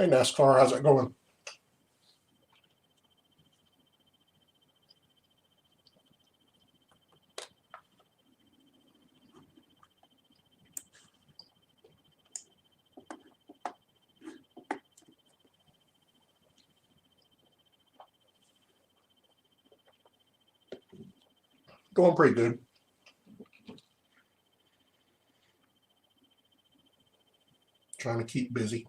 Hey NASCAR, how's it going? Going pretty good. Trying to keep busy.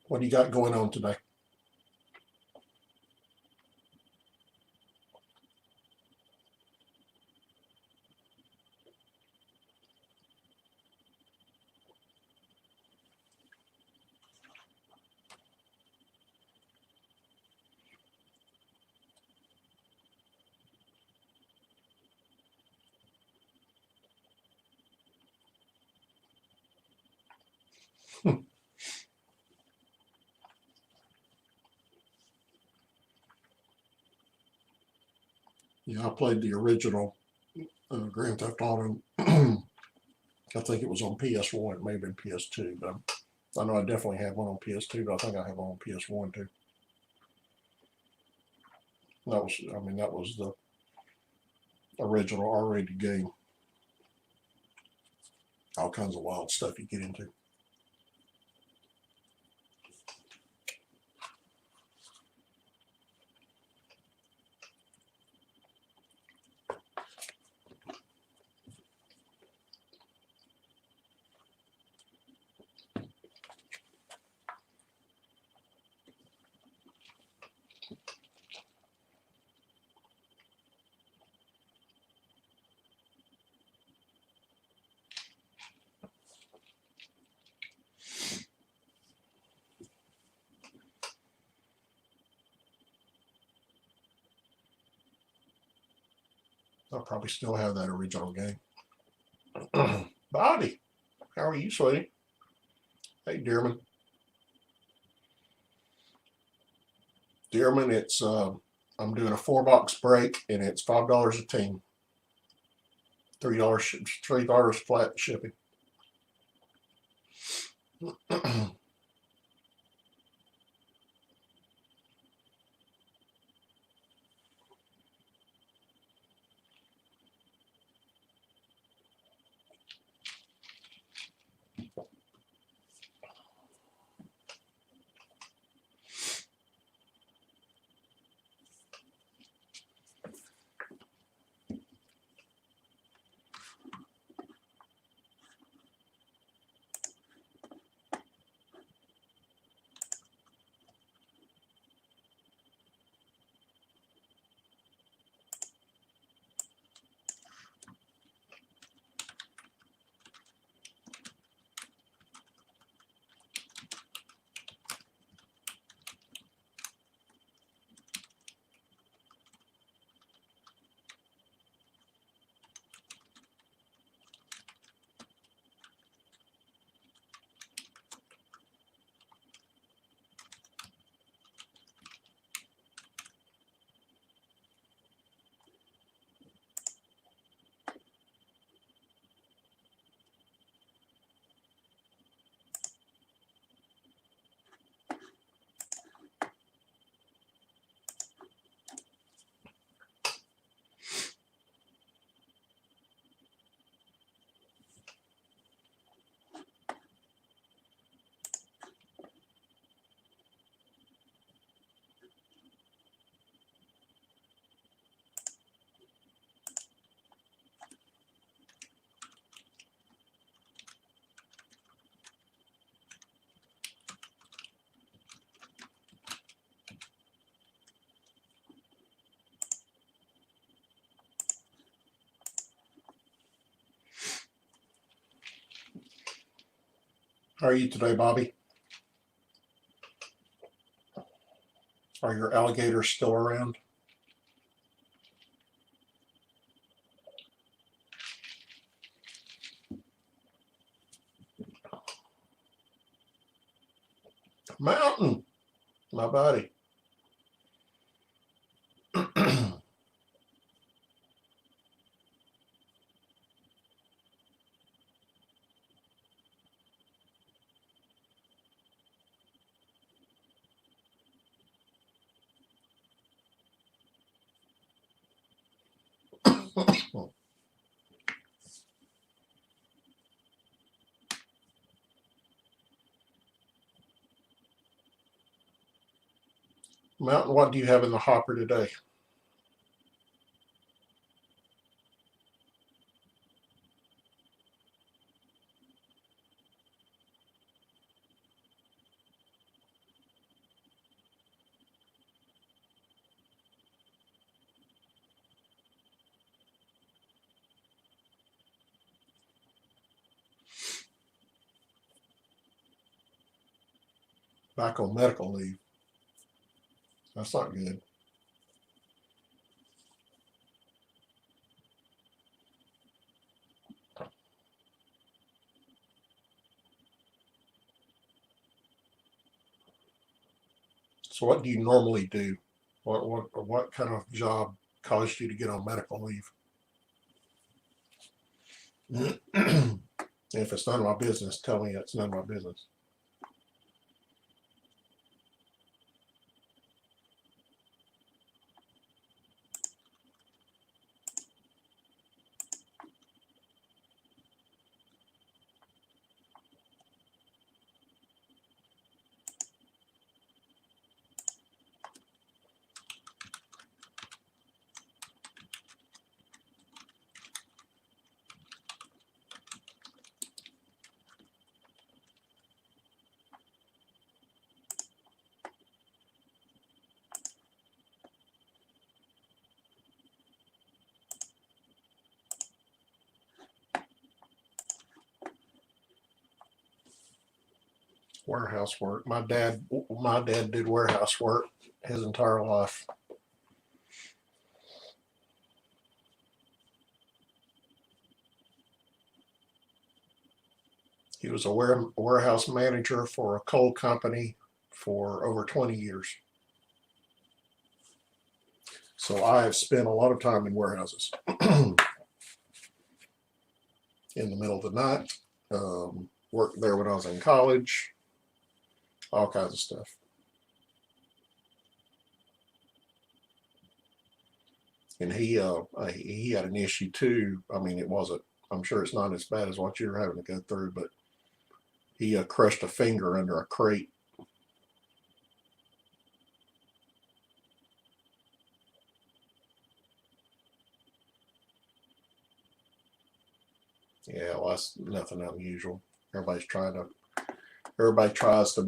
What do you got going on today? Yeah, I played the original Grand Theft Auto. I think it was on PS1. It may have been PS2, but I know I definitely had one on PS2, but I think I have one on PS1 too. That was the original R-rated game. All kinds of wild stuff you get into. I probably still have that original game. Bobby, how are you, sweetie? Hey, Dearman. Dearman, it's I'm doing a 4-box break, and it's $5 a team. $3 flat shipping. How are you today, Bobby? Are your alligators still around? buddy? Mountain, what do you have in the hopper today? Back on medical leave. That's not good. So what do you normally do? What kind of job caused you to get on medical leave? If it's none of my business, tell me it's none of my business. Warehouse work. My dad did warehouse work his entire life. He was a warehouse manager for a coal company for over 20 years. So I have spent a lot of time in warehouses. In the middle of the night, worked there when I was in college, all kinds of stuff. And he had an issue too. I mean, it wasn't, I'm sure it's not as bad as what you're having to go through, but he crushed a finger under a crate. Yeah, well, that's nothing unusual. Everybody tries to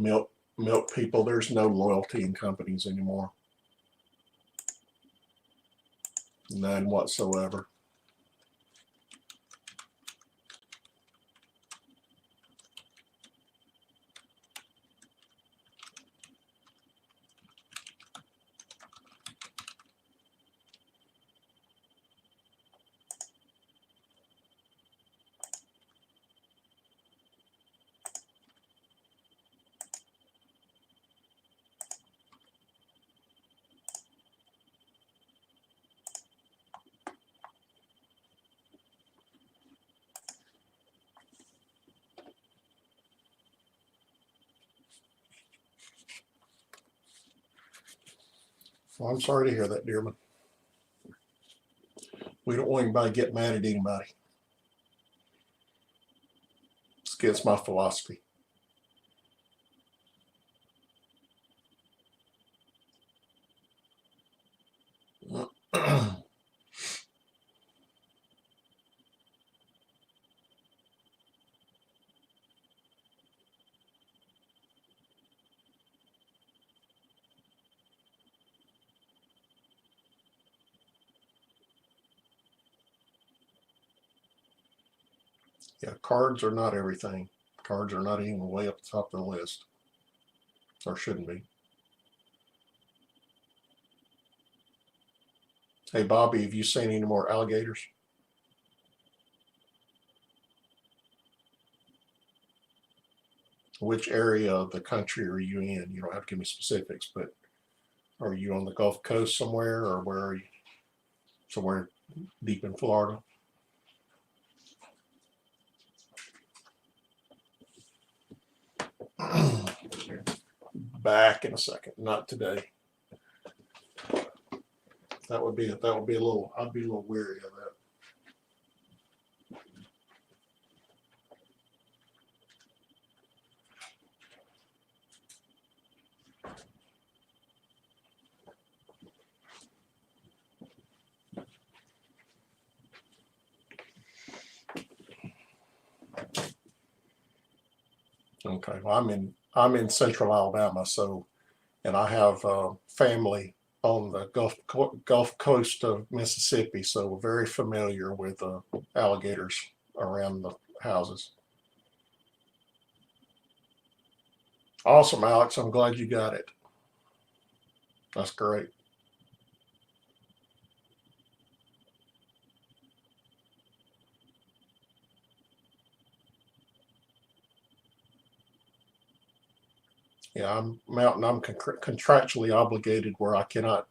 milk people. There's no loyalty in companies anymore. None whatsoever. Well, I'm sorry to hear that, Dearman. We don't want anybody to get mad at anybody. It's against my philosophy. Yeah, cards are not everything. Cards are not even way up the top of the list, or shouldn't be. Hey, Bobby, have you seen any more alligators? Which area of the country are you in? You don't have to give me specifics, but Are you on the Gulf Coast somewhere, or where are you? Somewhere deep in Florida? Back in a second. Not today. That would be a little. I'd be a little weary of that. Okay. Well, I'm in Central Alabama, so and I have family on the Gulf Coast of Mississippi, so we're very familiar with alligators around the houses. Awesome, Alex. I'm glad you got it. That's great. Yeah, I'm contractually obligated where I cannot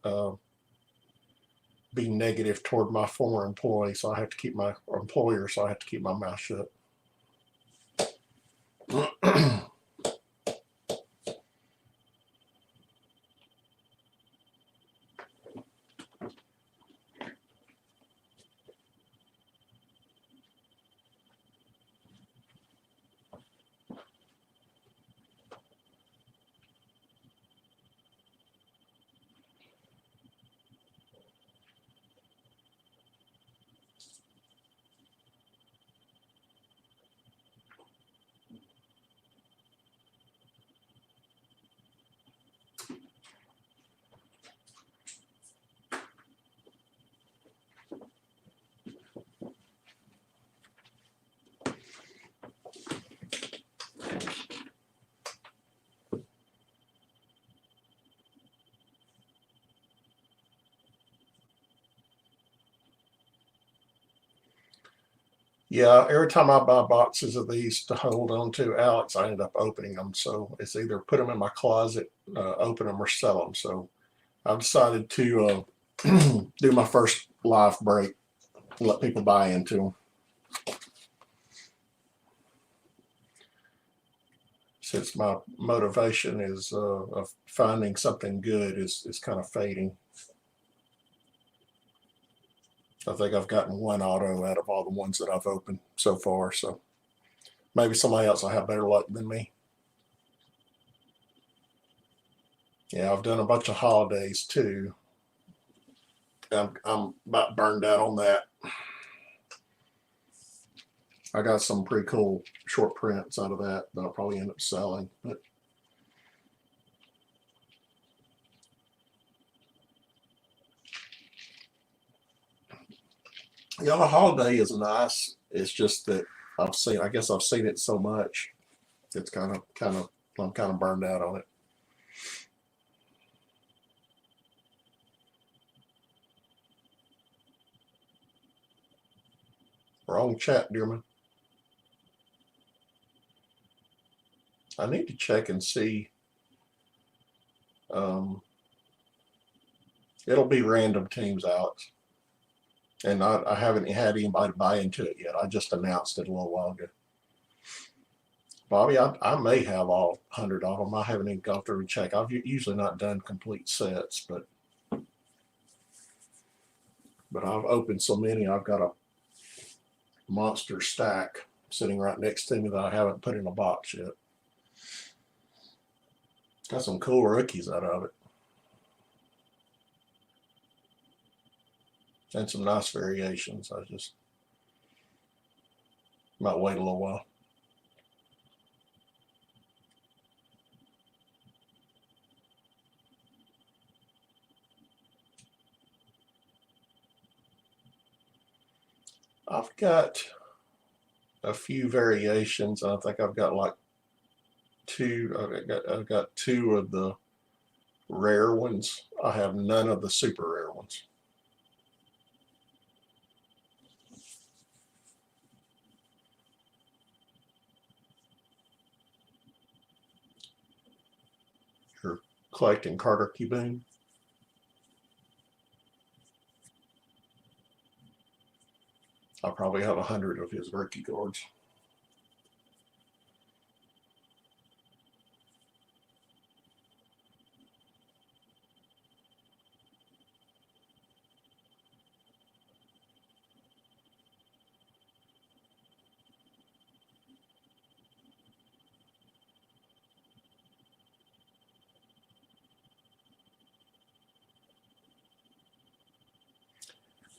be negative toward my former employee, so I have to keep my employer, so I have to keep my mouth shut. Yeah, every time I buy boxes of these to hold on to, Alex, I end up opening them. So it's either put them in my closet, open them, or sell them. So I've decided to do my first live break, let people buy into them. Since my motivation is of finding something good is kind of fading. I think I've gotten one auto out of all the ones that I've opened so far. So maybe somebody else will have better luck than me. Yeah, I've done a bunch of holidays too. I'm about burned out on that. I got some pretty cool short prints out of that I'll probably end up selling. But yeah, the holiday is nice. It's just that I guess I've seen it so much. It's I'm kind of burned out on it. Wrong chat, Dearman. I need to check and see. Um, it'll be random teams, Alex. And I haven't had anybody buy into it yet. I just announced it a little while ago. Bobby, I may have all 100 of them. I haven't even gone through and check. I've usually not done complete sets, but I've opened so many. I've got a monster stack sitting right next to me that I haven't put in a box yet. Got some cool rookies out of it. And some nice variations. I just might wait a little while. I've got a few variations. I think I've got like two. I've got two of the rare ones. I have none of the super rare ones. You're collecting Carter Cuban. I probably have 100 of his rookie cards.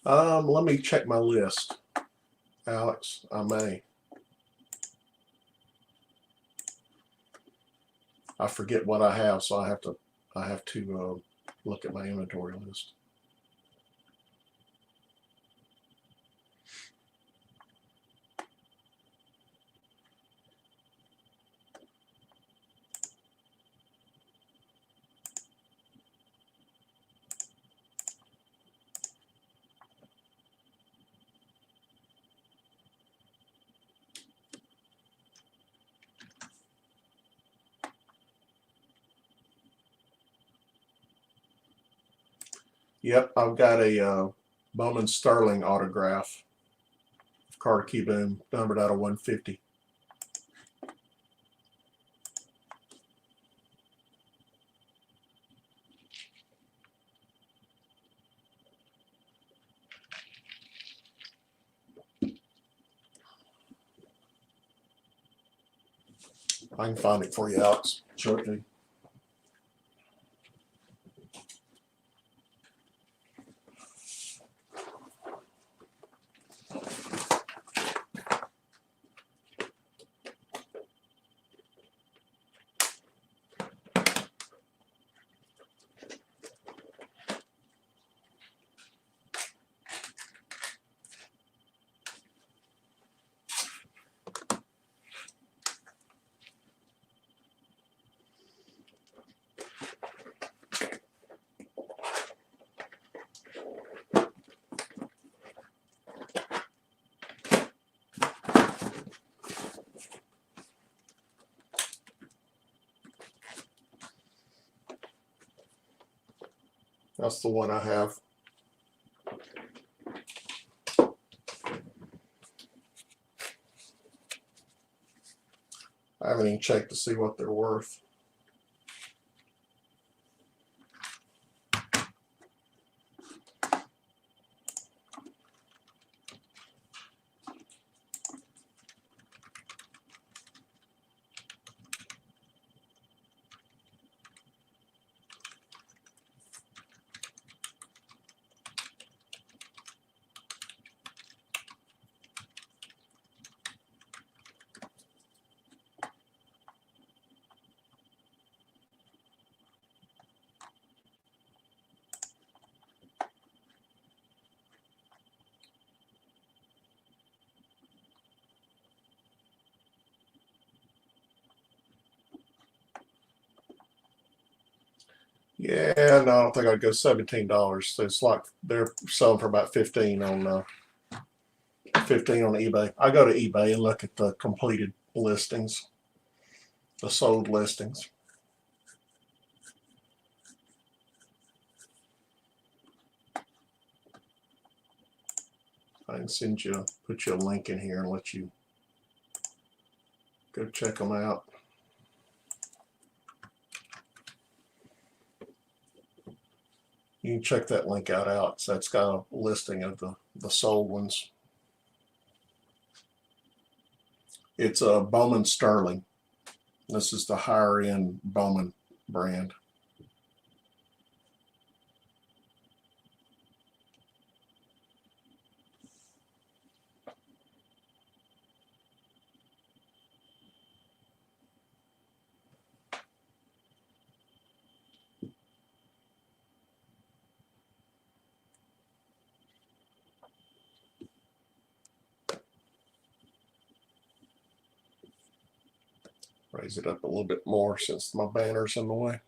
Let me check my list, Alex. I may. I forget what I have, so I have to look at my inventory list. Yep, I've got a Bowman Sterling autograph. Carter Keyboom, numbered out of 150. I can find it for you, Alex, shortly. That's the one I have. I haven't even checked to see what they're worth. Yeah, no, I don't think I'd go $17. So it's like they're selling for about 15 on 15 on eBay. I go to eBay and look at the completed listings, the sold listings. I can put you a link in here and let you go check them out. You can check that link out, Alex. That's got a listing of the sold ones. It's a Bowman Sterling. This is the higher end Bowman brand. Raise it up a little bit more since my banner's in the way.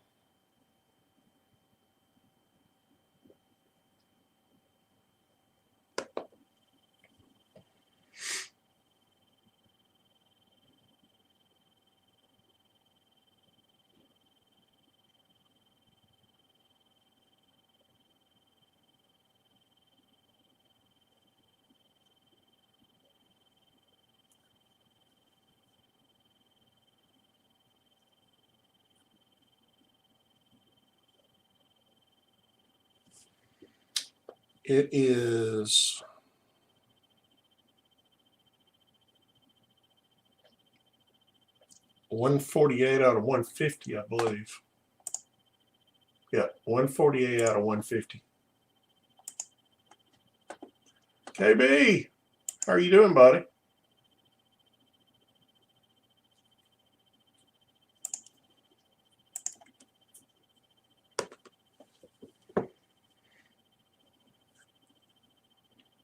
It is 148 out of 150, I believe. Yeah, 148 out of 150. KB, how are you doing, buddy?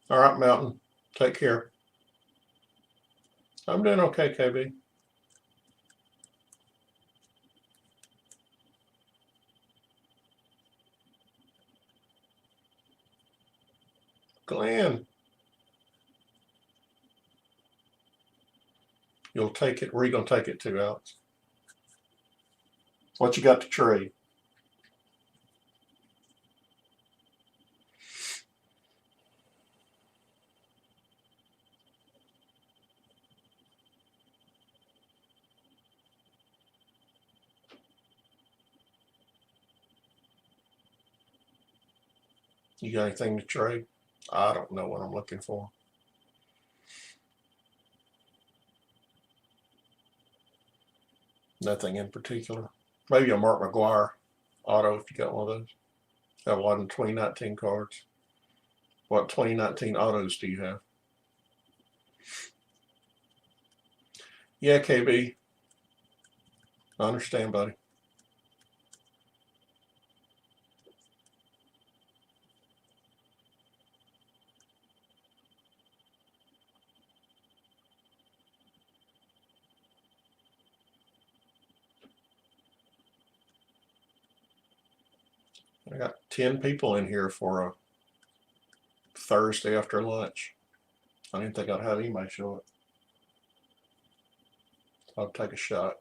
All right, Mountain. Take care. I'm doing okay, KB. Glenn, you'll take it. Where are you going to take it to, Alex? What you got to trade? You got anything to trade? I don't know what I'm looking for. Nothing in particular. Maybe a Mark McGuire auto if you got one of those. I have a lot of 2019 cards. What 2019 autos do you have? Yeah, KB. I understand, buddy. I got 10 people in here for a Thursday after lunch. I didn't think I'd have anybody show up. I'll take a shot.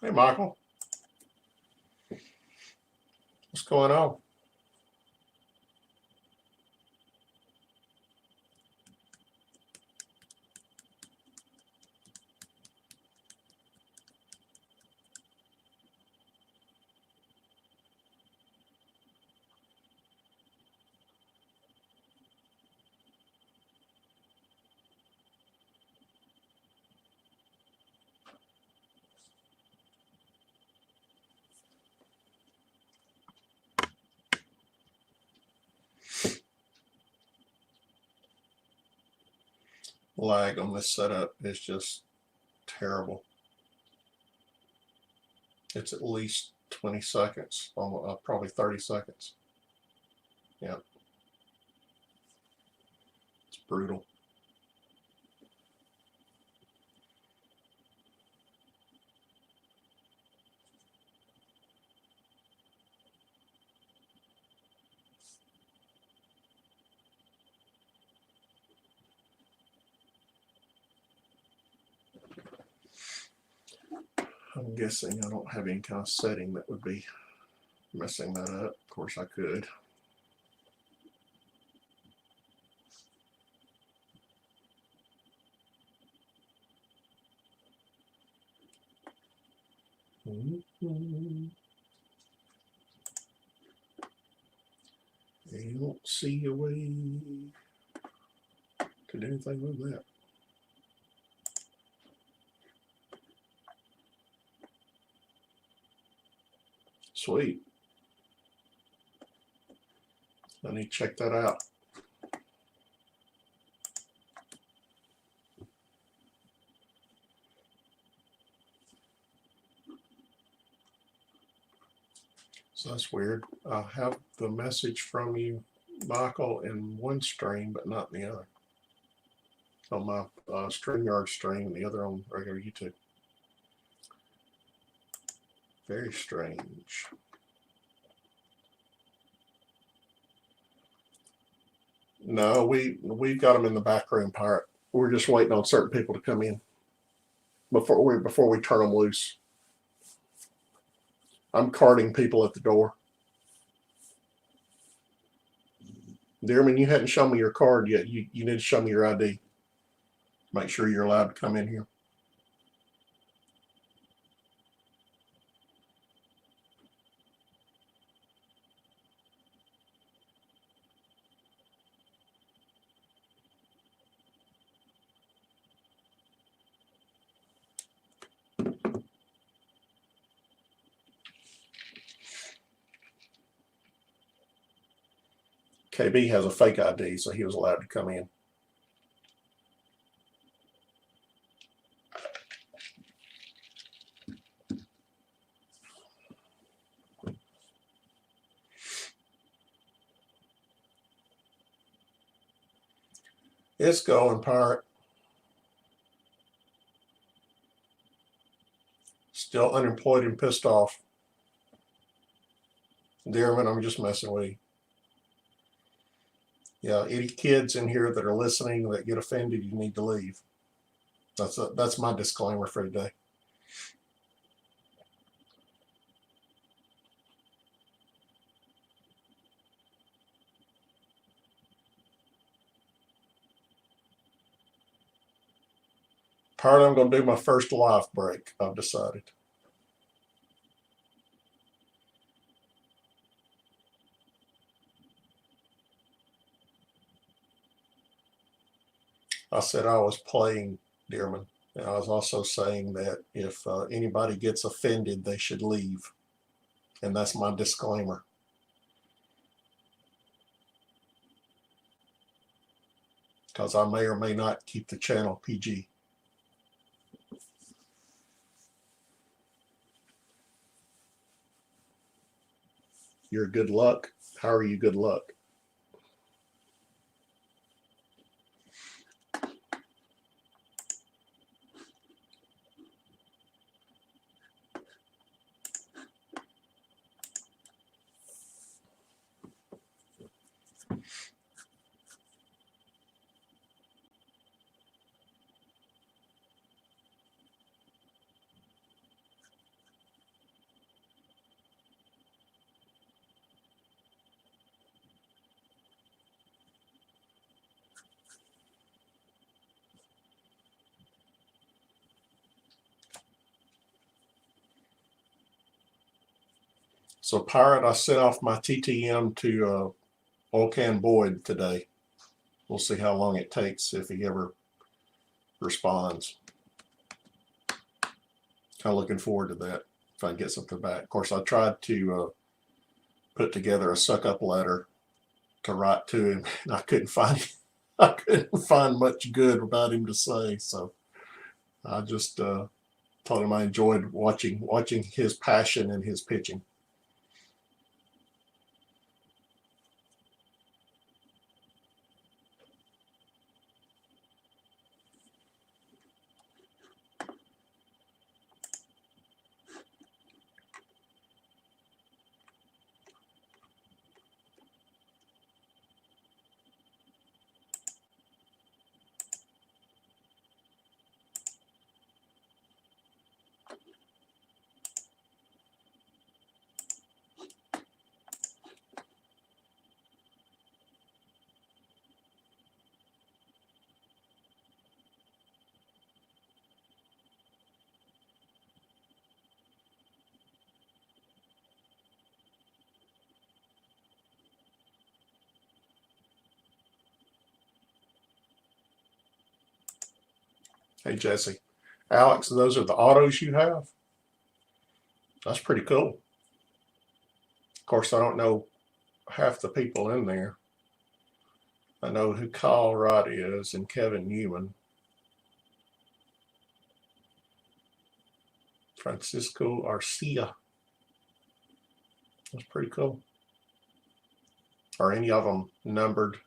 Hey, Michael. What's going on? Lag on this setup is just terrible. It's at least 20 seconds, probably 30 seconds. Yeah, it's brutal. I'm guessing I don't have any kind of setting that would be messing that up. Of course I could. I don't see a way to do anything with that. Sweet. I need to check that out. So that's weird. I have the message from you Michael in one stream, but not in the other. On my StreamYard stream, the other on regular YouTube. Very strange. No, we've got them in the back room, Pirate. We're just waiting on certain people to come in before we turn them loose. I'm carding people at the door. Dearman, you hadn't shown me your card yet. You need to show me your ID. Make sure you're allowed to come in here. KB has a fake ID, so he was allowed to come in. It's going, Pirate. Still unemployed and pissed off. Dearman, I'm just messing with you. Yeah, any kids in here that are listening that get offended, you need to leave. That's my disclaimer for today. Pirate, I'm going to do my first live break, I've decided. I said I was playing, Dearman. And I was also saying that if anybody gets offended, they should leave. And that's my disclaimer. Because I may or may not keep the channel PG. You're good luck. How are you good luck? So Pirate, I sent off my TTM to Oil Can Boyd today. We'll see how long it takes if he ever responds. Kind of looking forward to that if I can get something back. Of course, I tried to put together a suck-up letter to write to him, and I couldn't find much good about him to say. So I just told him I enjoyed watching his passion and his pitching. Hey, Jesse. Alex, those are the autos you have? That's pretty cool. Of course, I don't know half the people in there. I know who Kyle Rod is and Kevin Newman. Francisco Arcia. That's pretty cool. Are any of them numbered?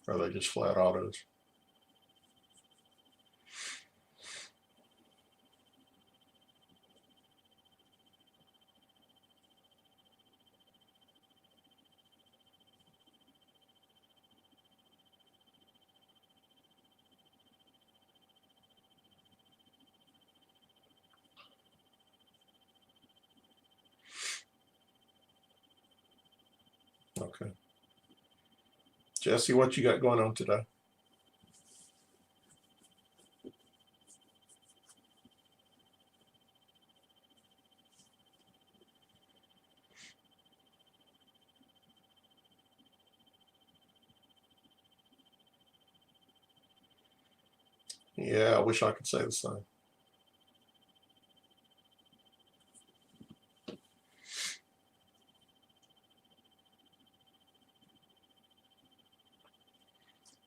Or are they just flat autos? Okay. Jesse, what you got going on today? Yeah, I wish I could say the same.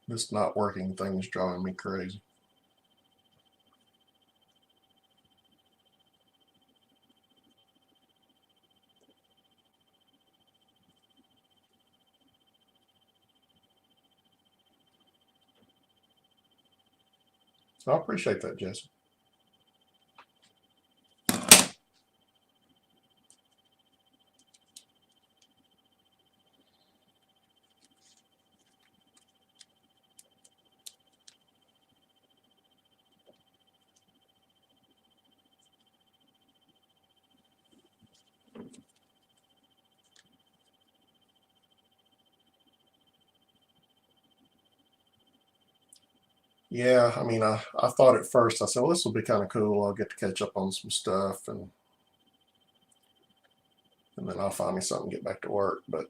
This not working thing is driving me crazy. I appreciate that, Jesse. Yeah, I mean, I thought at first, I said, well, this will be kind of cool. I'll get to catch up on some stuff, and then I'll find me something to get back to work. But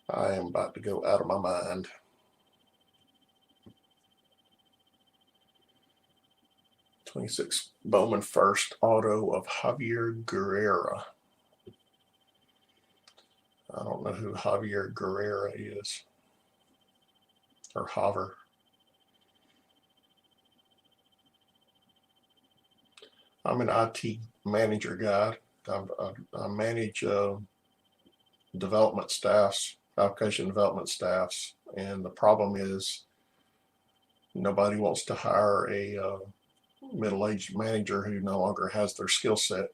I am about to go out of my mind. 26 Bowman first auto of Javier Guerrera. I don't know who Javier Guerrera is, or Haver. I'm an IT manager guy. I manage development staffs, application development staffs, and the problem is nobody wants to hire a middle-aged manager who no longer has their skill set.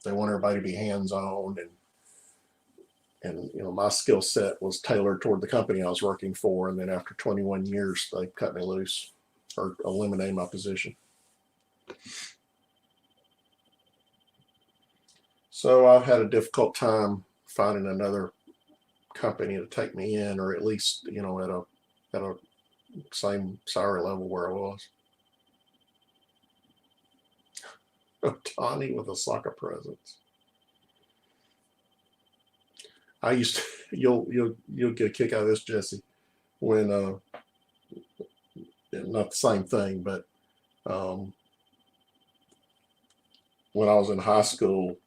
They want everybody to be hands-on, and you know, my skill set was tailored toward the company I was working for, and then after 21 years they cut me loose or eliminated my position. So I've had a difficult time finding another company to take me in, or at least, you know, at a same salary level where I was. Tawny with a soccer presence. I used to, you'll get a kick out of this, Jesse, when not the same thing, but um, when I was in high school,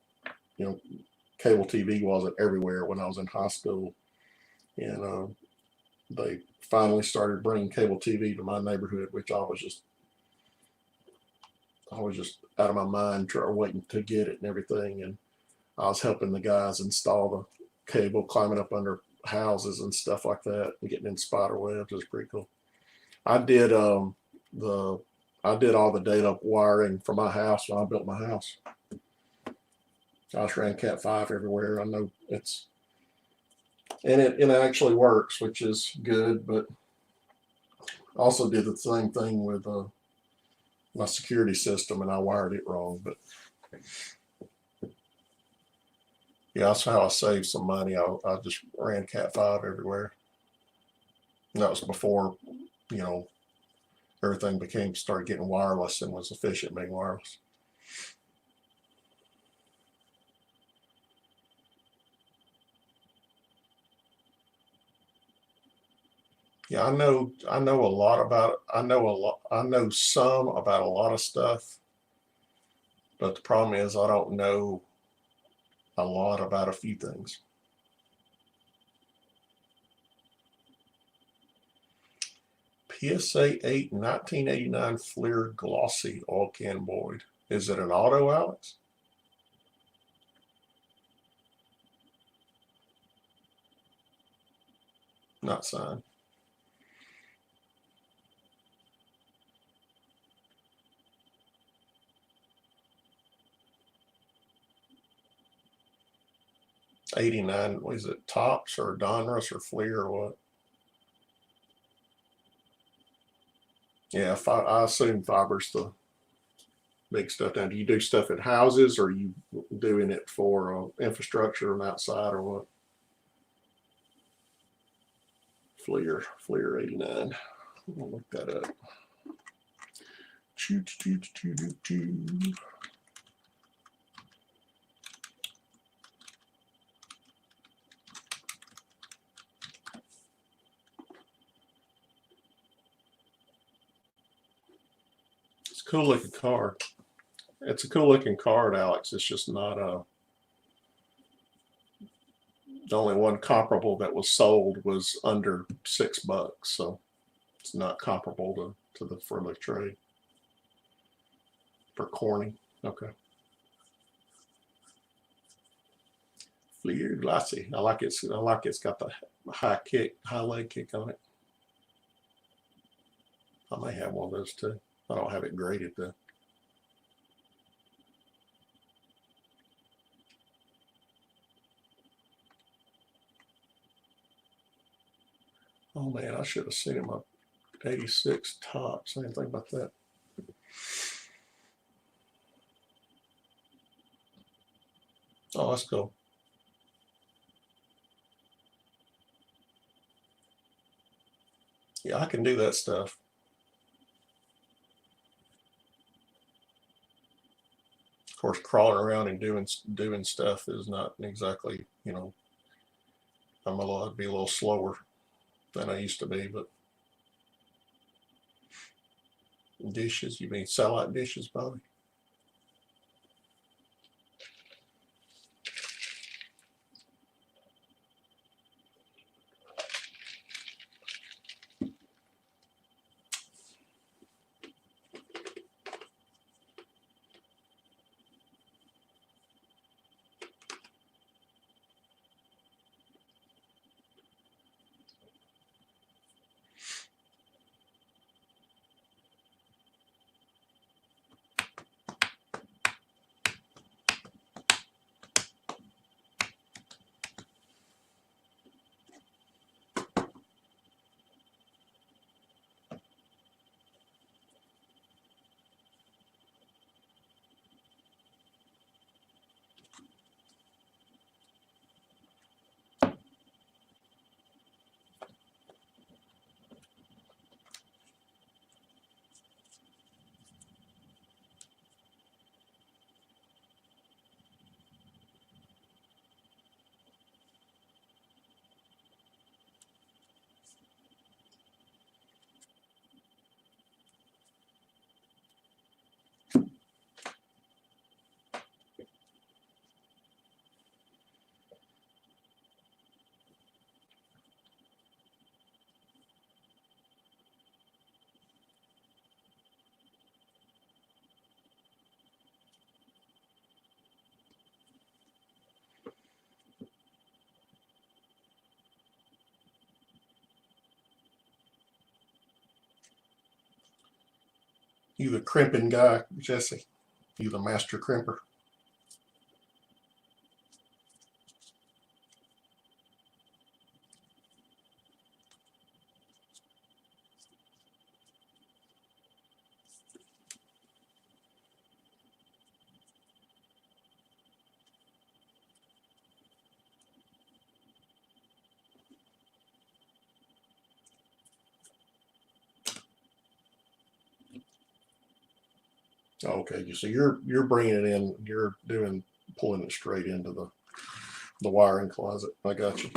you know, cable TV wasn't everywhere when I was in high school, and they finally started bringing cable TV to my neighborhood, which I was just out of my mind, waiting to get it and everything, and I was helping the guys install the cable, climbing up under houses and stuff like that, and getting in spider webs. It was pretty cool. I did the I did all the data wiring for my house when I built my house. I just ran Cat 5 everywhere. I know it actually works, which is good, but also did the same thing with my security system, and I wired it wrong. But yeah, that's how I saved some money. I just ran Cat 5 everywhere. And that was before, you know, everything started getting wireless and was efficient being wireless. Yeah, I know a lot about I know some about a lot of stuff, but the problem is I don't know a lot about a few things. PSA 8 1989 Fleer Glossy Oil Can Void. Is it an auto, Alex? not signed. '89. What is it? Tops or Donruss or Fleer or what? Yeah, I assume fiber's the big stuff. Now, do you do stuff at houses, or are you doing it for infrastructure and outside, or what? Fleer '89. I'll look that up. Choo, choo, choo, choo, choo. It's a cool looking car. It's a cool looking card, Alex. It's just not the only one comparable that was sold was under $6, so it's not comparable to the Furley trade for Corning. Okay. Fleer Glassy. I like it. I like it's got the high leg kick on it. I may have one of those too. I don't have it graded though. Oh man, I should have seen him up 86 tops. I didn't think about that. Oh, let's go. Yeah, I can do that stuff. Of course, crawling around and doing stuff is not exactly, you know, I'd be a little slower than I used to be, but dishes, you mean sellout dishes, Bobby? You the crimping guy, Jesse? You the master crimper? Okay, so you're bringing it in. You're pulling it straight into the wiring closet. I got you.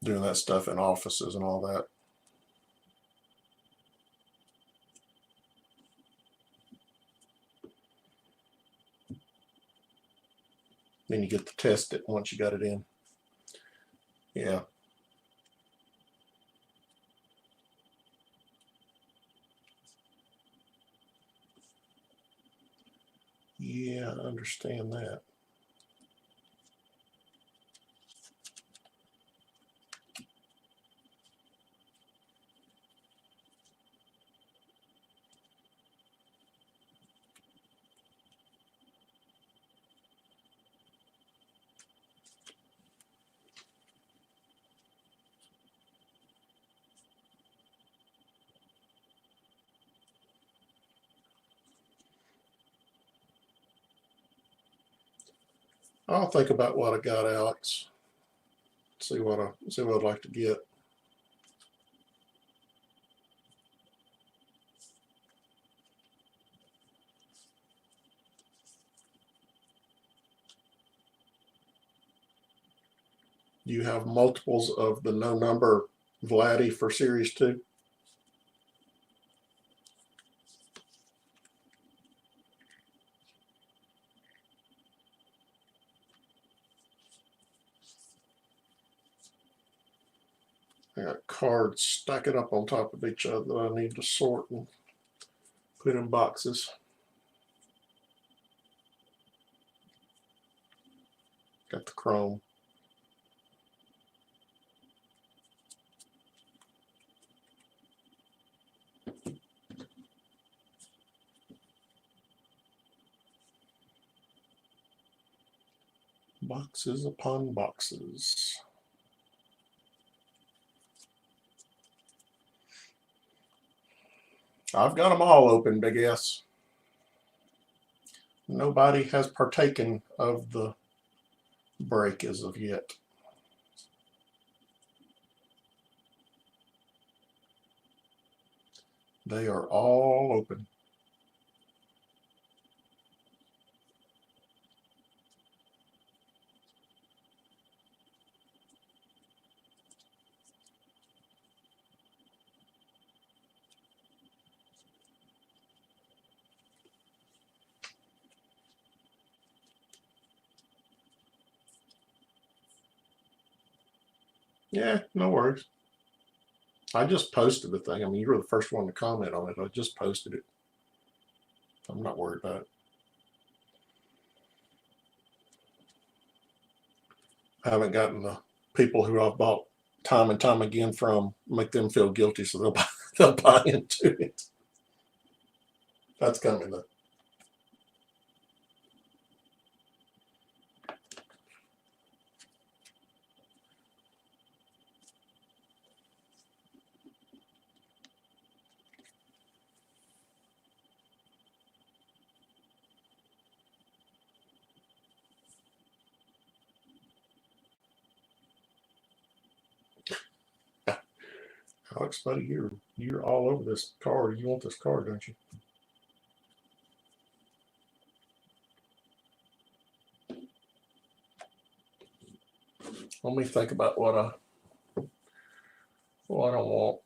Doing that stuff in offices and all that. Then you get to test it once you got it in. Yeah. Yeah, I understand that. I'll think about what I got, Alex. See what I'd like to get. You have multiples of the no number Vladdy for Series 2? I got cards stacking up on top of each other that I need to sort and put in boxes. Got the chrome. Boxes upon boxes. I've got them all open, big S. Nobody has partaken of the break as of yet. They are all open. Yeah, no worries. I just posted the thing. I mean, you were the first one to comment on it. I just posted it. I'm not worried about it. I haven't gotten the people who I've bought time and time again from, make them feel guilty, so they'll buy into it. That's coming though. Alex, buddy, you're all over this card. You want this card, don't you? Let me think about what I want.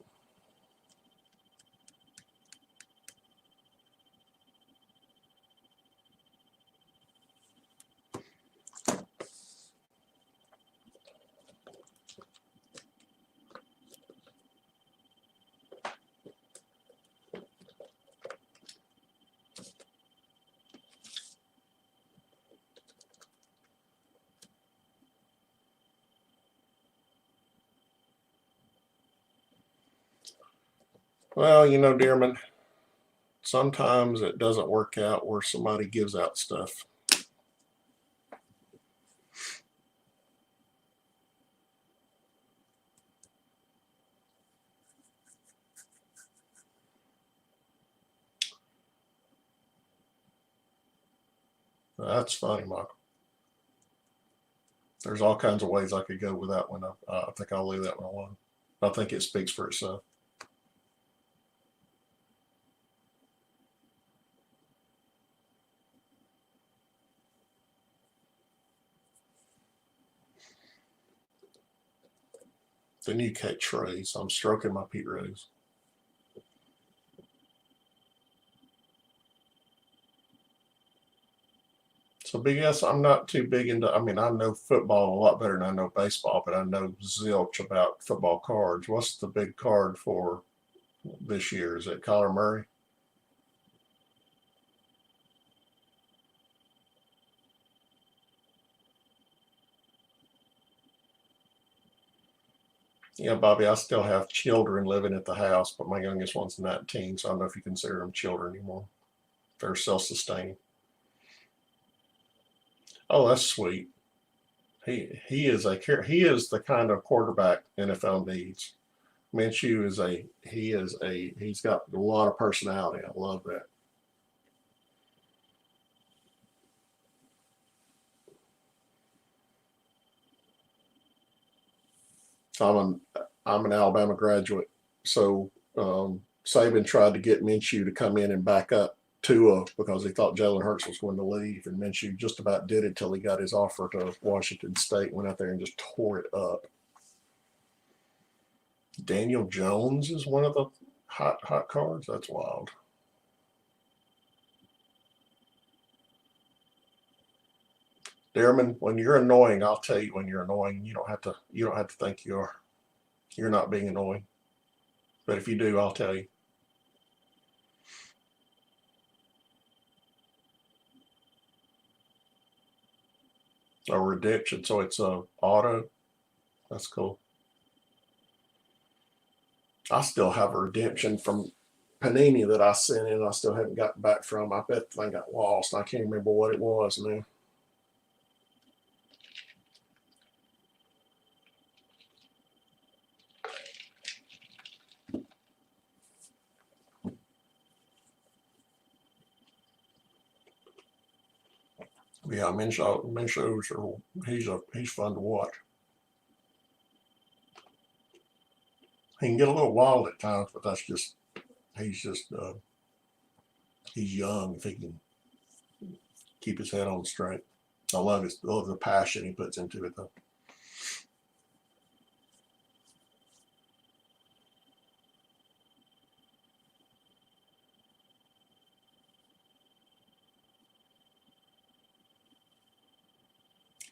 Well, you know, Dearman, sometimes it doesn't work out where somebody gives out stuff. That's funny, Michael. There's all kinds of ways I could go with that one. I think I'll leave that one alone. I think it speaks for itself. The new catchphrase. I'm stroking my Pete Rose. So, Big S, I'm not too big into, I mean, I know football a lot better than I know baseball, but I know zilch about football cards. What's the big card for this year? Is it Kyler Murray? Yeah, Bobby, I still have children living at the house, but my youngest one's 19, so I don't know if you consider them children anymore. They're self-sustaining. Oh, that's sweet. He is the kind of quarterback NFL needs. Minshew he's got a lot of personality. I love that. I'm an Alabama graduate, so Saban tried to get Minshew to come in and back up Tua because he thought Jalen Hurts was going to leave, and Minshew just about did it till he got his offer to Washington State, went out there and just tore it up. Daniel Jones is one of the hot cards. That's wild. Dearman, when you're annoying, I'll tell you when you're annoying. You don't have to think you're not being annoying. But if you do, I'll tell you. A redemption, so it's a auto. That's cool. I still have a redemption from Panini that I sent in. I still haven't gotten back from. I bet the thing got lost. I can't remember what it was now. Yeah, Minshew's he's fun to watch. He can get a little wild at times, but that's just he's young if he can keep his head on straight. I love the passion he puts into it though.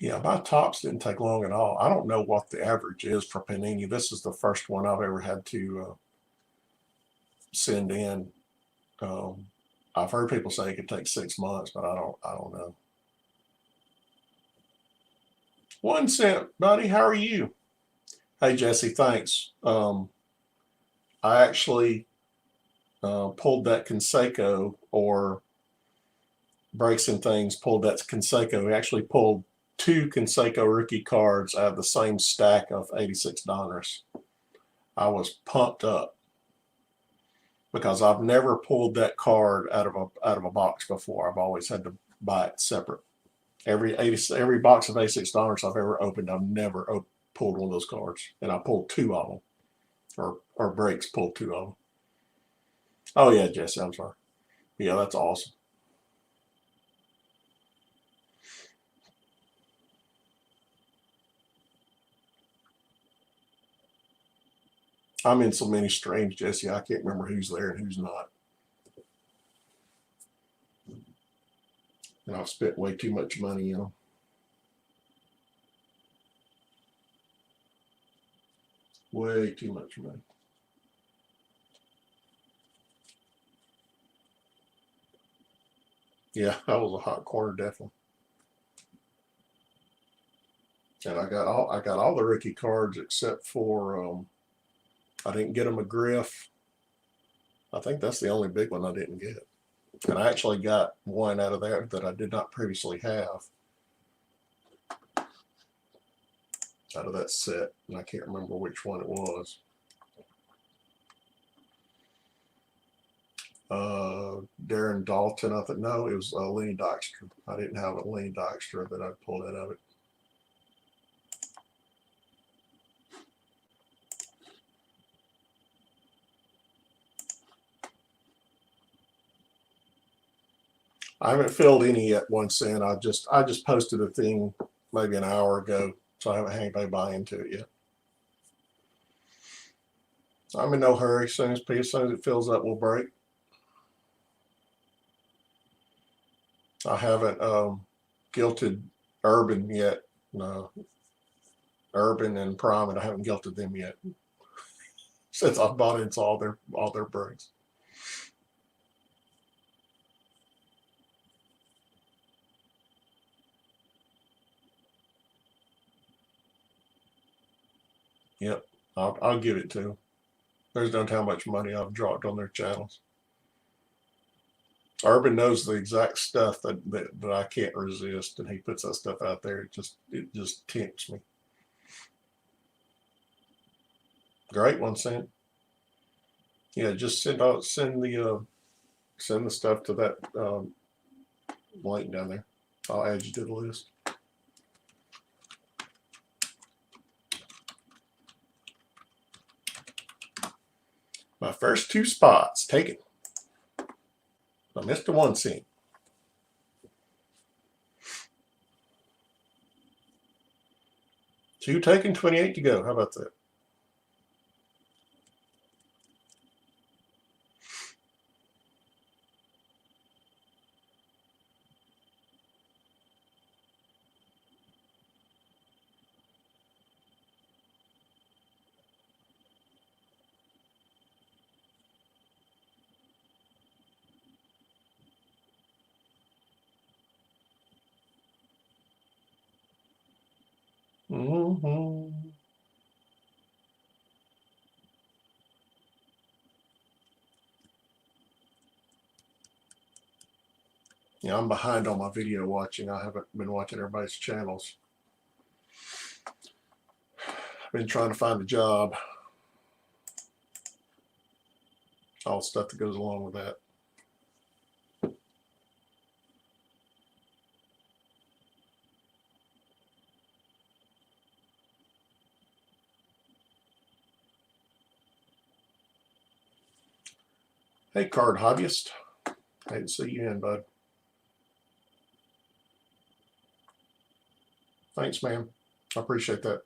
Yeah, my tops didn't take long at all. I don't know what the average is for Panini. This is the first one I've ever had to send in. I've heard people say it could take 6 months, but I don't know. 1 cent, buddy. How are you? Hey, Jesse. Thanks. I actually pulled that Conseco, or Breaks and Things pulled that Conseco. We actually pulled 2 Conseco rookie cards out of the same stack of $86. I was pumped up because I've never pulled that card out of a box before. I've always had to buy it separate. Every box of $86 I've ever opened, I've never pulled one of those cards, and I pulled 2 of them, or Breaks pulled 2 of them. Oh yeah, Jesse, I'm sorry. Yeah, that's awesome. I'm in so many streams, Jesse. I can't remember who's there and who's not. And I've spent way too much money in them. Way too much money. Yeah, that was a hot corner, definitely. And I got all the rookie cards except for I didn't get a McGriff. I think that's the only big one I didn't get. And I actually got one out of there that I did not previously have out of that set, and I can't remember which one it was. Darren Dalton, I think. No, it was Lenny Dykstra. I didn't have a Lenny Dykstra that I pulled out of it. I haven't filled any yet, 1 cent. I just posted a thing maybe an hour ago, so I haven't had anybody buy into it yet. I'm in no hurry. As soon as it fills up, we'll break. I haven't gilted Urban yet. No, Urban and Prime, and I haven't gilted them yet since I bought into all their breaks. Yep, I'll give it to them. There's no how much money I've dropped on their channels. Urban knows the exact stuff that I can't resist, and he puts that stuff out there. It just tempts me. Great, 1 cent. Yeah, just send the stuff to that link down there. I'll add you to the list. My first 2 spots taken. I missed the 1 cent. Two taken, 28 to go. How about that? Mm-hmm. Yeah, I'm behind on my video watching. I haven't been watching everybody's channels. I've been trying to find a job. All the stuff that goes along with that. Hey, card hobbyist. Hate to see you in, bud. Thanks, man. I appreciate that.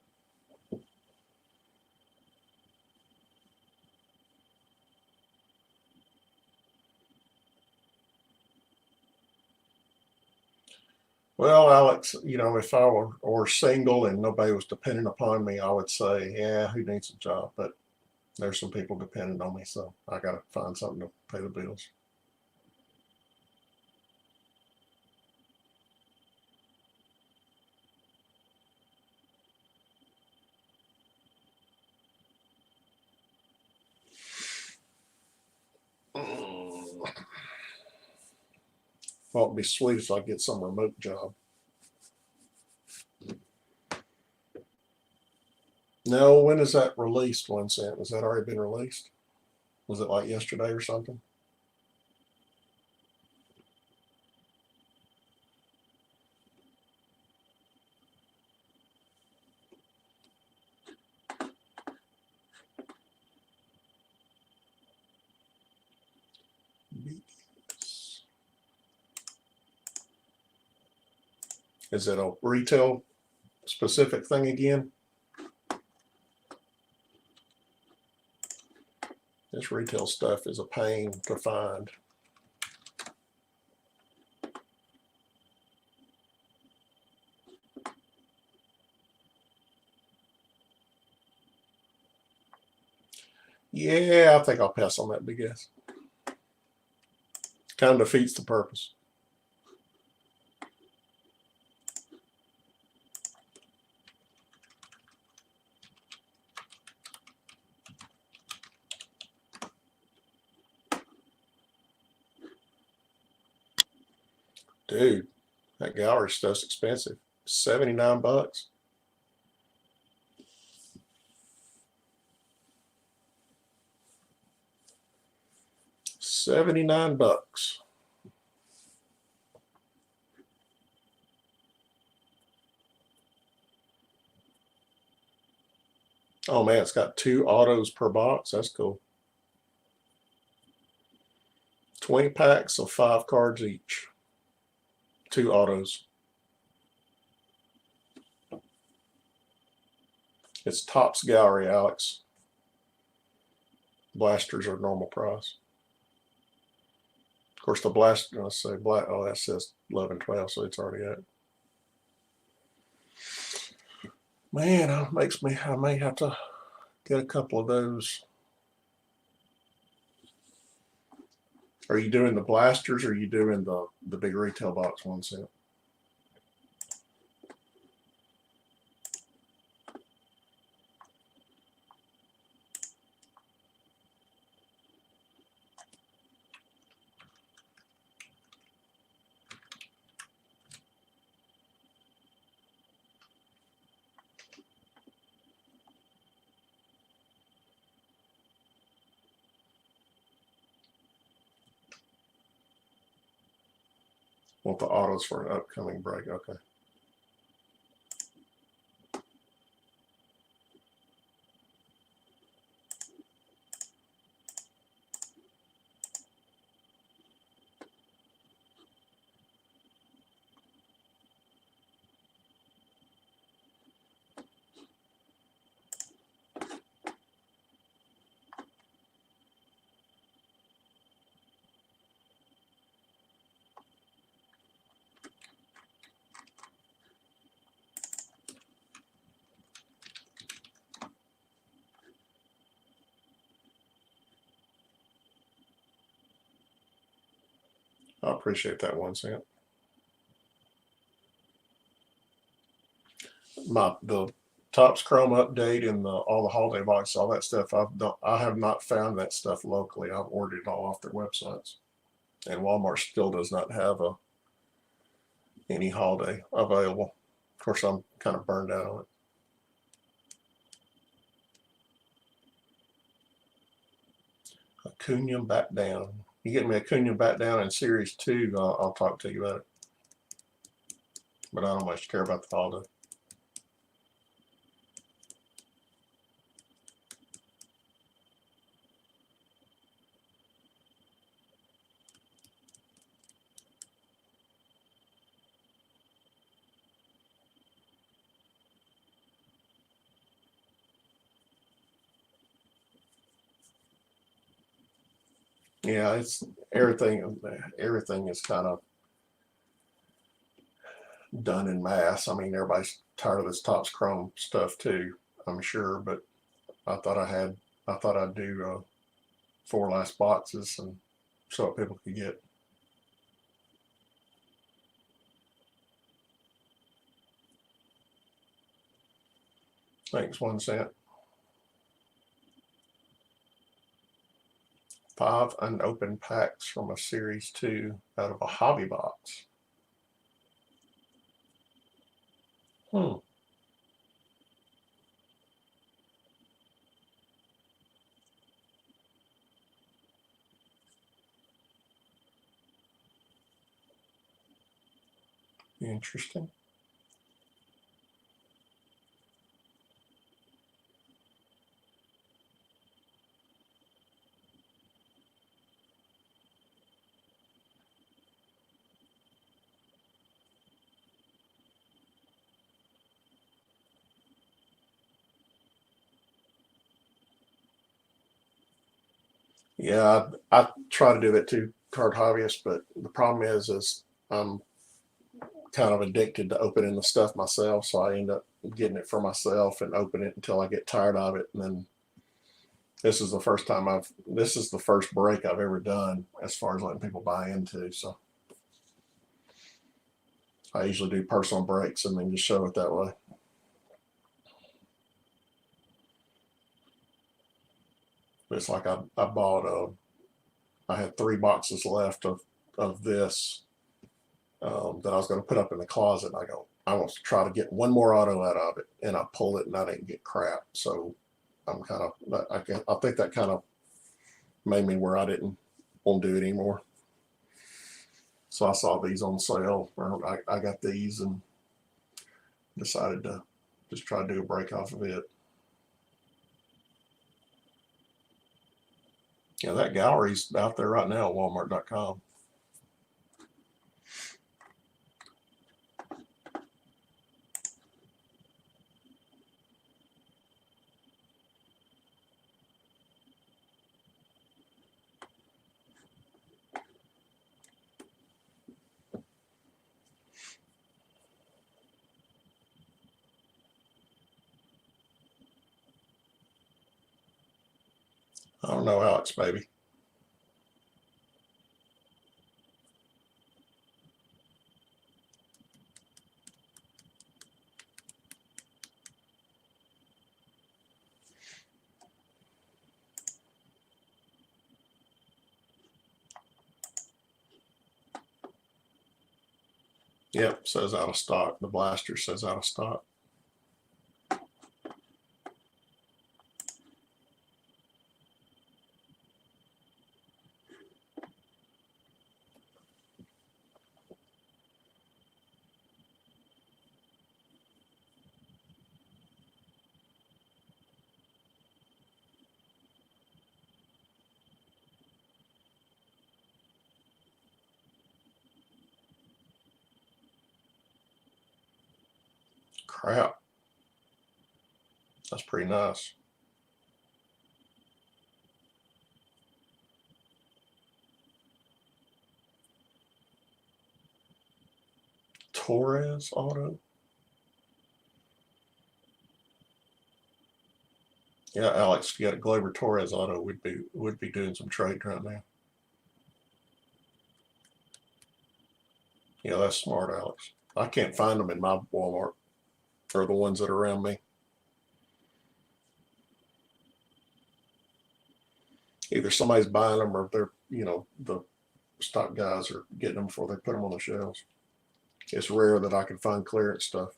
Well, Alex, you know, if I were single and nobody was dependent upon me, I would say, yeah, who needs a job? But there's some people dependent on me, so I got to find something to pay the bills. Well, it'd be sweet if I get some remote job. No, when is that released, 1 cent? Has that already been released? Was it like yesterday or something? Is it a retail specific thing again? This retail stuff is a pain to find. Yeah, I think I'll pass on that big ass. Kind of defeats the purpose. Dude, that gallery stuff's expensive. 79 bucks. $79. Oh man, it's got 2 autos per box. That's cool. 20 packs of 5 cards each. 2 autos. It's Topps Gallery, Alex. Blasters are normal price. Of course, the blaster, let's say black. Oh, that says 11, 12, so it's already up. Man, that makes me. I may have to get a couple of those. Are you doing the blasters or are you doing the big retail box 1 cent? Want the autos for an upcoming break? Okay. I appreciate that 1 cent. The Topps Chrome update and all the holiday boxes, all that stuff. I have not found that stuff locally. I've ordered it all off their websites, and Walmart still does not have any holiday available. Of course, I'm kind of burned out on it. Acuna back down. You get me Acuna back down in Series 2, I'll talk to you about it. But I don't much care about the holiday. Yeah, it's everything. Everything is kind of done in mass. I mean, everybody's tired of this Topps Chrome stuff too, I'm sure. But I thought I'd do 4 last boxes and so what people could get. Thanks, 1 cent. 5 unopened packs from a Series 2 out of a hobby box. Interesting. Yeah, I try to do that too, card hobbyist, but the problem is I'm kind of addicted to opening the stuff myself, so I end up getting it for myself and open it until I get tired of it, and then this is the first break I've ever done as far as letting people buy into. So I usually do personal breaks and then just show it that way. But it's like I bought I had 3 boxes left of this that I was going to put up in the closet. And I want to try to get one more auto out of it, and I pulled it and I didn't get crap. So I'm kind of I think that kind of made me where I didn't want to do it anymore. So I saw these on sale. I got these and decided to just try to do a break off of it. Yeah, that gallery's out there right now at Walmart.com. I don't know, Alex, baby. Yep, says out of stock. The blaster says out of stock. Crap. That's pretty nice. Torres auto. Yeah, Alex, if you got a Gleyber Torres auto, would be doing some trade right now. Yeah, that's smart, Alex. I can't find them in my Walmart or the ones that are around me. Either somebody's buying them or they're, the stock guys are getting them before they put them on the shelves. It's rare that I can find clearance stuff.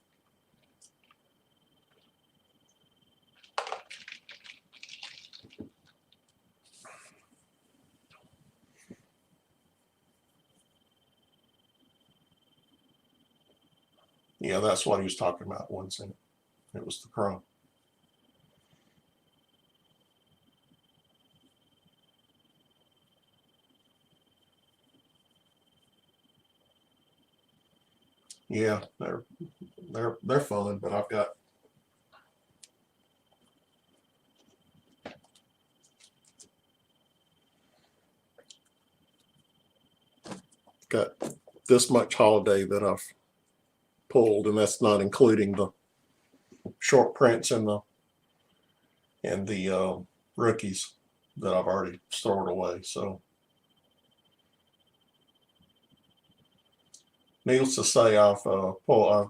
Yeah, that's what he was talking about, 1 cent. It was the Chrome. Yeah, they're fun, but I've got this much holiday that I've pulled, and that's not including the short prints and the rookies that I've already stored away. So, needless to say, I've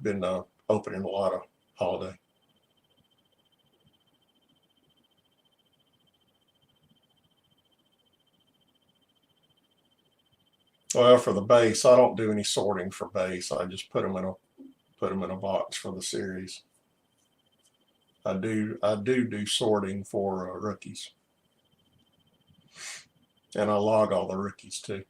been opening a lot of holiday. Well, for the base, I don't do any sorting for base. I just put them in a box for the series. I do sorting for rookies, and I log all the rookies too.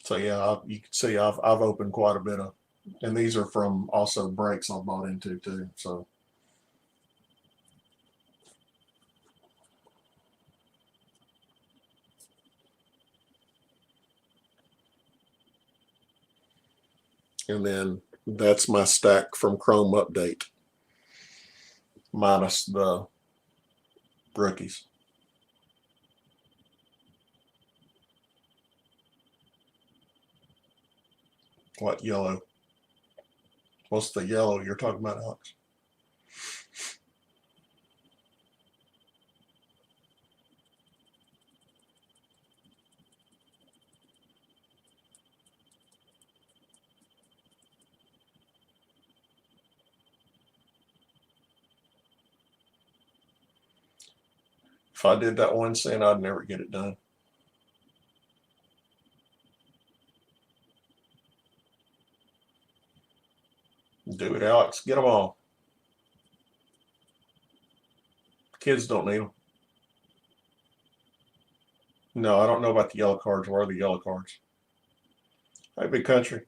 So yeah, you can see I've opened quite a bit of, and these are from also breaks I bought into too. So and then that's my stack from Chrome Update minus the rookies. What yellow? What's the yellow you're talking about, Alex? If I did that 1 cent, I'd never get it done. Do it, Alex. Get them all. Kids don't need them. No, I don't know about the yellow cards. Where are the yellow cards? Hey, big country.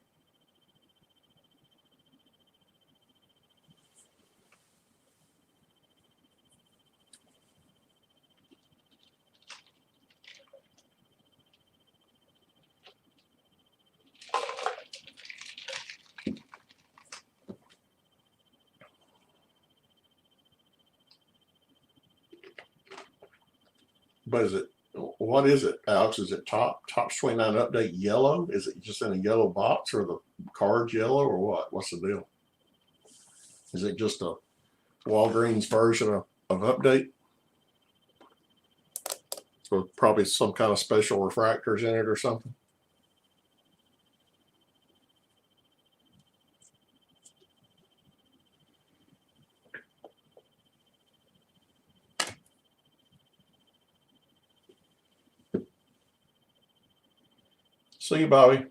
But what is it, Alex? Is it top 29 update yellow? Is it just in a yellow box, or the card's yellow, or what? What's the deal? Is it just a Walgreens version of update? So probably some kind of special refractors in it or something. See you, Bobby.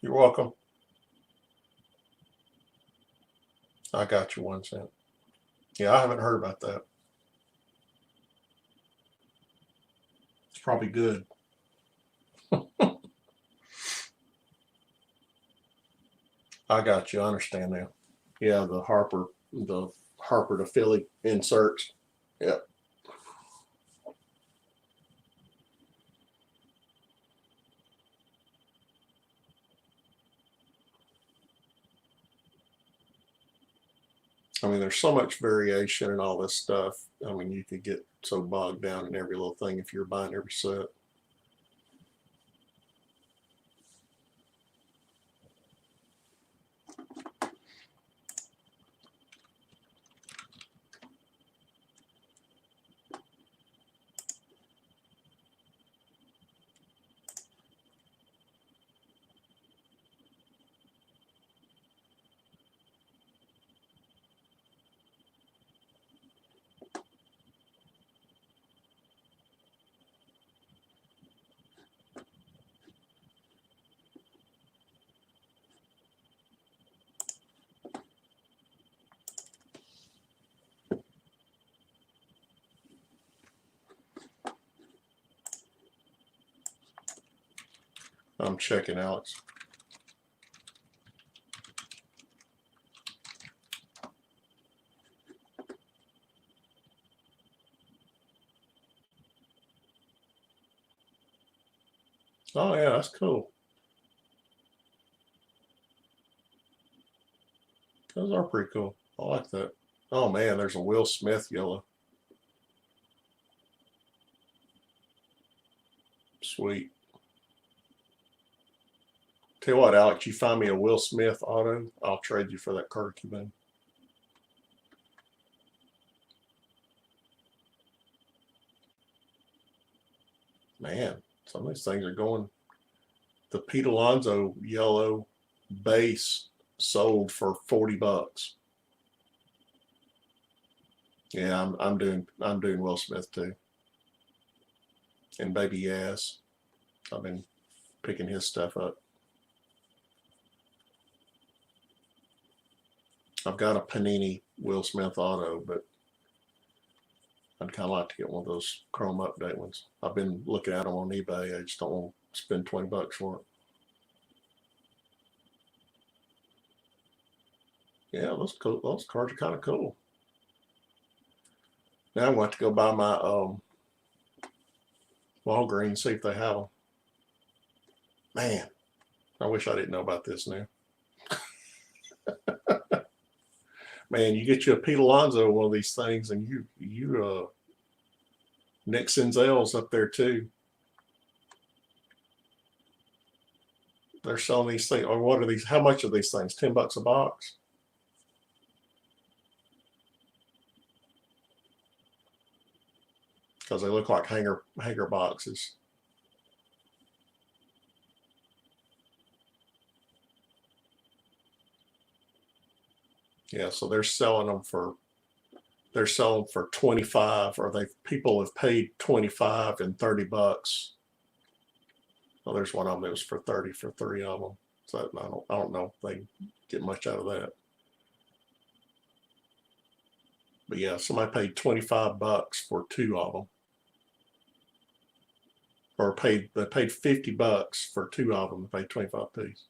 You're welcome. I got you 1 cent. Yeah, I haven't heard about that. It's probably good. I got you. I understand now. Yeah, the Harper to Philly inserts. Yeah. I mean, there's so much variation and all this stuff. I mean, you could get so bogged down in every little thing if you're buying every set. I'm checking, Alex. Oh yeah, that's cool. Those are pretty cool. I like that. Oh man, there's a Will Smith yellow. Sweet. Tell you what, Alex, you find me a Will Smith auto, I'll trade you for that curcumin. Man, some of these things are going. The Pete Alonso yellow base sold for $40. Yeah, I'm doing Will Smith too. And Baby Yaz. I've been picking his stuff up. I've got a Panini Will Smith auto, but I'd kind of like to get one of those Chrome Update ones. I've been looking at them on eBay. I just don't want to spend $20 for it. Yeah, those cool. Those cards are kind of cool. Now I'm going to have to go buy my Walgreens, see if they have them. Man, I wish I didn't know about this now. Man, you get you a Pete Alonso one of these things, and you Nick Senzel's up there too. They're selling these things. Or what are these? How much are these things? $10 a box. Because they look like hanger boxes. Yeah, so they're selling them for 25, or people have paid 25 and $30. Well, there's one of them that was for 30 for 3 of them. So I don't know if they get much out of that. But yeah, somebody paid $25 for 2 of them. Or they paid $50 for 2 of them. They paid 25 piece.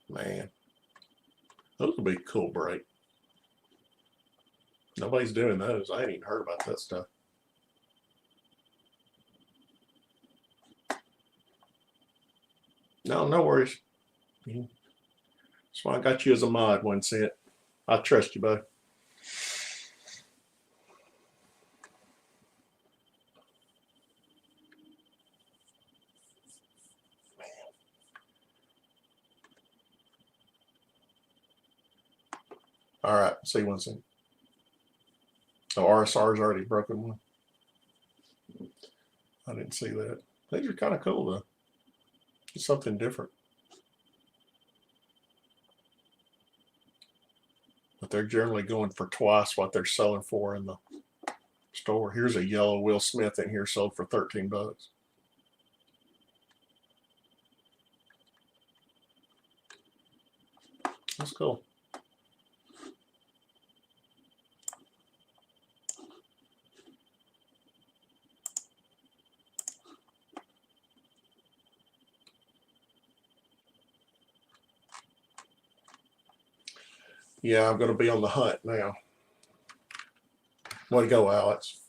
Man, those would be a cool break. Nobody's doing those. I ain't even heard about that stuff. No, no worries. That's why I got you as a mod, 1 cent. I trust you, bud. All right, see 1 cent. Oh, RSR's already broken one. I didn't see that. These are kind of cool though. It's something different. But they're generally going for twice what they're selling for in the store. Here's a yellow Will Smith in here sold for $13. That's cool. Yeah, I'm going to be on the hunt now. Way to go, Alex.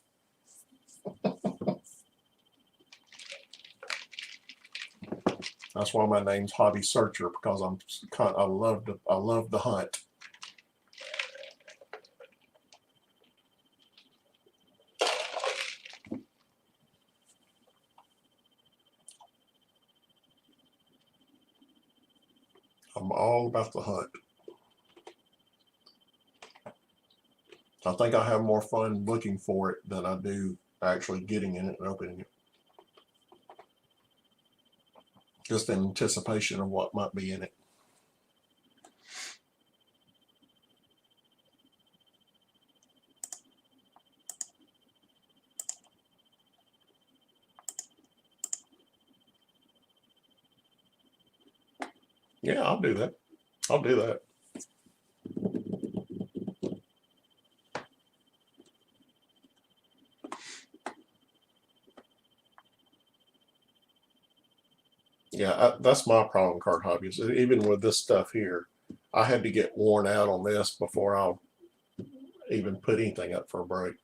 That's why my name's Hobby Searcher, because I love the hunt. I'm all about the hunt. I think I have more fun looking for it than I do actually getting in it and opening it. Just in anticipation of what might be in it. Yeah, I'll do that. I'll do that. that's my problem, card hobbies. Even with this stuff here, I had to get worn out on this before I'll even put anything up for a break.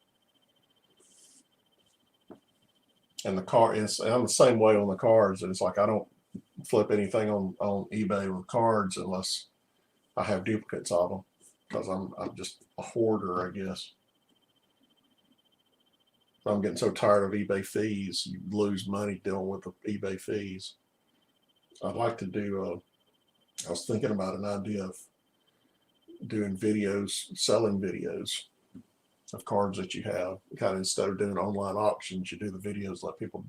And the car is, I'm the same way on the cards. It's like I don't flip anything on eBay with cards unless I have duplicates of them, because I'm just a hoarder, I guess. I'm getting so tired of eBay fees. You lose money dealing with the eBay fees. I'd like to do. I was thinking about an idea of doing videos, selling videos of cards that you have. Kind of instead of doing online auctions, you do the videos, let people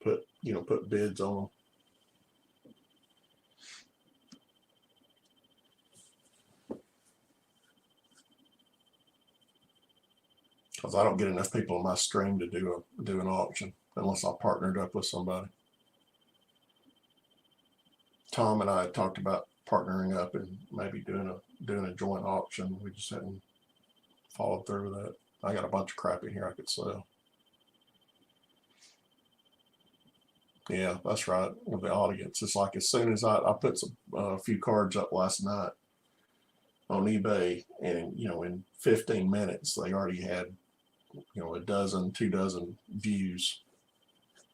put bids on them. Because I don't get enough people on my stream to do an auction unless I partnered up with somebody. Tom and I had talked about partnering up and maybe doing a joint auction. We just hadn't followed through with that. I got a bunch of crap in here I could sell. Yeah, that's right. With the audience, it's like as soon as I put a few cards up last night on eBay, and in 15 minutes they already had a dozen, 2 dozen views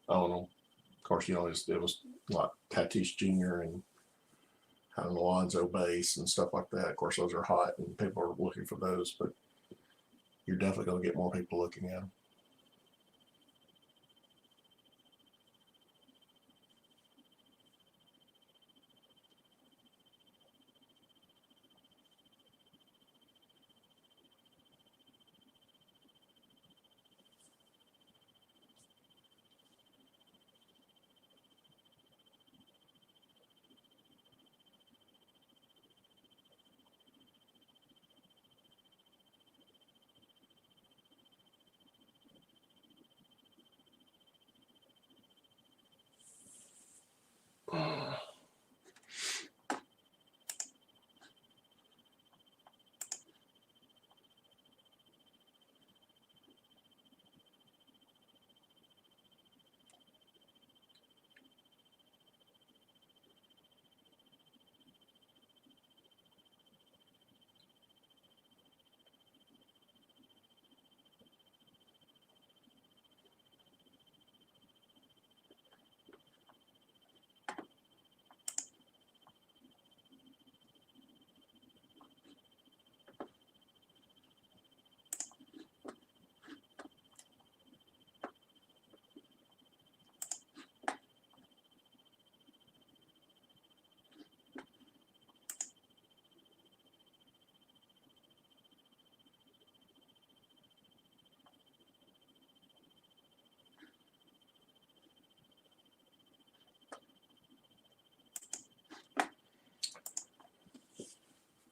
on them. Of course, it was like Tatis Jr. and Alonzo base and stuff like that. Of course, those are hot and people are looking for those, but you're definitely going to get more people looking at them.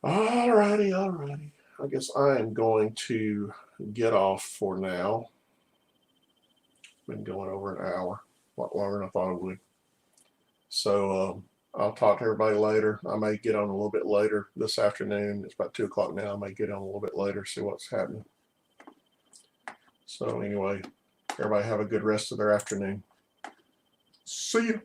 Alrighty. I guess I am going to get off for now. Been going over an hour, a lot longer than I thought it would. So I'll talk to everybody later. I may get on a little bit later this afternoon. It's about 2 o'clock now. I may get on a little bit later, see what's happening. So anyway, everybody have a good rest of their afternoon. See you.